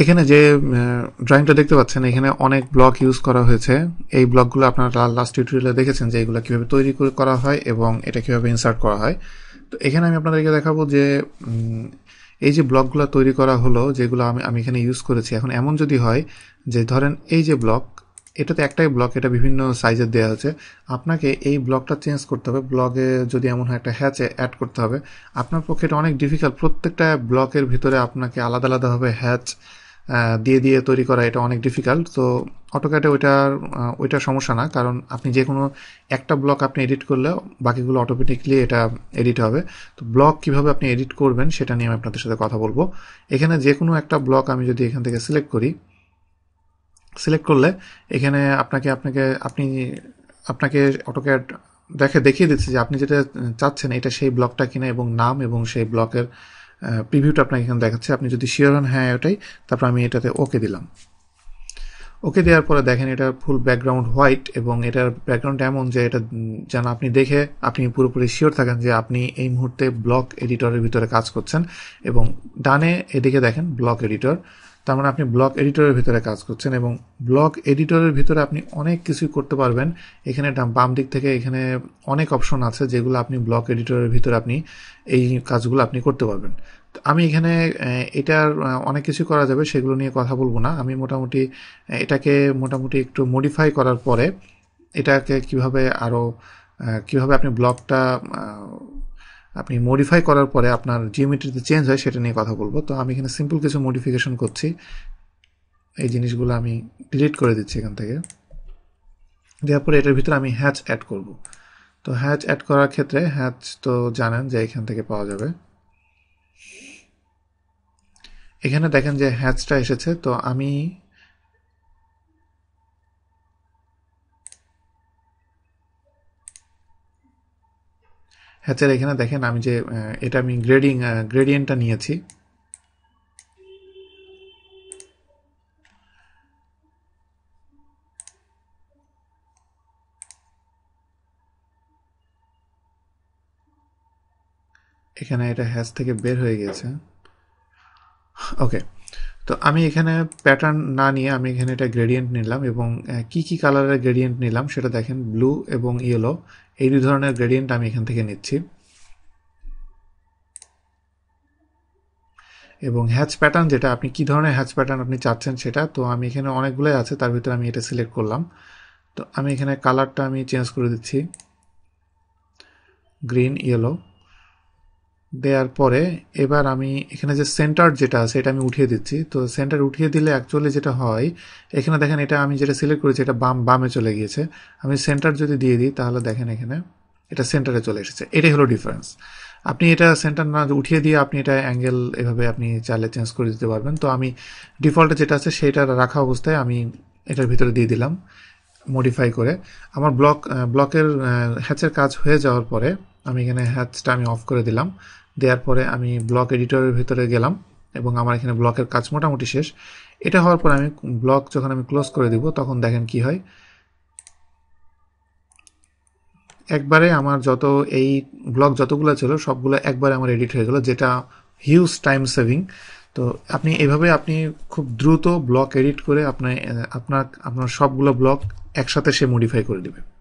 এখানে যে ড্রয়িংটা দেখতে পাচ্ছেন এখানে অনেক ব্লক ইউজ করা হয়েছে। এই ব্লকগুলো আপনারা লাস্ট টিউটোরিয়ালে দেখেছেন যে এগুলো কিভাবে তৈরি করা হয় এবং এটা কিভাবে ইনসার্ট করা হয়। তো এখানে আমি আপনাদেরকে দেখাবো যে এই যে ব্লকগুলো তৈরি করা হলো, যেগুলো আমি এখানে ইউজ করেছি। এখন এমন যদি হয় যে ধরেন এই যে ব্লক, এটাতে একটাই ব্লক, এটা বিভিন্ন সাইজের দেওয়া হচ্ছে, আপনাকে এই ব্লকটা চেঞ্জ করতে হবে। ব্লকে যদি এমন হয় একটা হ্যাচ অ্যাড করতে হবে, আপনার পক্ষে এটা অনেক ডিফিকাল্ট। প্রত্যেকটা ব্লকের ভিতরে আপনাকে আলাদা আলাদাভাবে হ্যাচ দিয়ে দিয়ে তৈরি করা, এটা অনেক ডিফিকাল্ট। তো অটোক্যাডে ওইটা সমস্যা না, কারণ আপনি যে কোনো একটা ব্লক আপনি এডিট করলে বাকিগুলো অটোমেটিকলি এটা এডিট হবে। তো ব্লক কিভাবে আপনি এডিট করবেন সেটা নিয়ে আমি আপনাদের সাথে কথা বলবো। এখানে যে কোনো একটা ব্লক আমি যদি এখান থেকে সিলেক্ট সিলেক্ট করলে এখানে আপনাকে অটোক্যাড দেখিয়ে দিচ্ছে যে আপনি যেটা চাচ্ছেন এটা সেই ব্লকটা কিনা, এবং নাম এবং সেই ব্লকের প্রিভিউটা আপনাকে এখানে দেখাচ্ছে। আপনি যদি শিওর হন হ্যাঁ ওটাই, তারপর আমি এটাতে ওকে দিলাম। ওকে দেওয়ার পরে দেখেন এটা ফুল ব্যাকগ্রাউন্ড হোয়াইট, এবং এটার ব্যাকগ্রাউন্ড এমন যে এটা যেন আপনি দেখে আপনি পুরোপুরি শিওর থাকেন যে আপনি এই মুহূর্তে ব্লক এডিটরের ভিতরে কাজ করছেন। এবং ডানে এদিকে দেখেন ব্লক এডিটর, তার মানে আপনি ব্লক এডিটরের ভিতরে কাজ করছেন। এবং ব্লক এডিটরের ভিতরে আপনি অনেক কিছুই করতে পারবেন। এখানে বাম দিক থেকে এখানে অনেক অপশন আছে যেগুলো আপনি ব্লক এডিটরের ভিতরে আপনি এই কাজগুলো আপনি করতে পারবেন। আমি এখানে এটার অনেক কিছু করা যাবে, সেগুলো নিয়ে কথা বলবো না। আমি এটাকে মোটামুটি একটু মডিফাই করার পরে এটাকে কিভাবে আপনি ব্লকটা আপনি মডিফাই করার পরে আপনার জিওমেট্রিতে চেঞ্জ হয় সেটা নিয়ে কথা বলবো। তো আমি এখানে সিম্পল কিছু মডিফিকেশন করছি। এই জিনিসগুলো আমি ডিলিট করে দিচ্ছি এখান থেকে। দেওয়ার পরে এটার ভিতরে আমি হ্যাচ অ্যাড করব। তো হ্যাচ অ্যাড করার ক্ষেত্রে হ্যাচ তো জানেন যে এখান থেকে পাওয়া যাবে। এখানে দেখেন যে হ্যাচটা এসেছে। তো আমি হ্যাচের এখানে দেখেন আমি যে এটা আমি গ্রেডিয়েন্টটা নিয়েছি। এখানে এটা হ্যাচ থেকে বের হয়ে গেছে। ওকে, তো আমি এখানে প্যাটার্ন না নিয়ে আমি এখানে এটা গ্রেডিয়েন্ট নিলাম, এবং কি কি কালারের গ্রেডিয়েন্ট নিলাম সেটা দেখেন, ব্লু এবং ইয়েলো, এই দুই ধরনের গ্রেডিয়েন্ট আমি এখান থেকে নিচ্ছি। এবং হ্যাচ প্যাটার্ন, যেটা আপনি কি ধরনের হ্যাচ প্যাটার্ন আপনি চাচ্ছেন সেটা, তো আমি এখানে অনেকগুলোই আছে, তার ভিতরে আমি এটা সিলেক্ট করলাম। তো আমি এখানে কালারটা আমি চেঞ্জ করে দিচ্ছি, গ্রিন ইয়েলো। দেওয়ার পরে এবার আমি এখানে যে সেন্টার যেটা আছে এটা আমি উঠিয়ে দিচ্ছি। তো সেন্টার উঠিয়ে দিলে অ্যাকচুয়ালি যেটা হয়, এখানে দেখেন এটা আমি যেটা সিলেক্ট করেছি এটা বামে চলে গিয়েছে। আমি সেন্টার যদি দিয়ে দিই তাহলে দেখেন এখানে এটা সেন্টারে চলে এসেছে। এটাই হলো ডিফারেন্স। আপনি এটা সেন্টার না উঠিয়ে দিয়ে আপনি এটা অ্যাঙ্গেল এভাবে আপনি চাইলে চেঞ্জ করে দিতে পারবেন। তো আমি ডিফল্টে যেটা আছে সেটা রাখা অবস্থায় আমি এটার ভিতরে দিয়ে দিলাম মডিফাই করে। আমার ব্লকের হ্যাচের কাজ হয়ে যাওয়ার পরে আমি এখানে হ্যাচটা আমি অফ করে দিলাম। দেওয়ার পরে আমি ব্লক এডিটরের ভিতরে গেলাম, এবং আমার এখানে ব্লকের কাজ মোটামুটি শেষ। এটা হওয়ার পর আমি ব্লক যখন আমি ক্লোজ করে দিব তখন দেখেন কি হয়, একবারে আমার এই ব্লক যতগুলো ছিল সবগুলো একবারে আমার এডিট হয়ে গেল, যেটা হিউজ টাইম সেভিং। তো আপনি খুব দ্রুত ব্লক এডিট করে আপনার সবগুলো ব্লক একসাথে সে মডিফাই করে দিবে।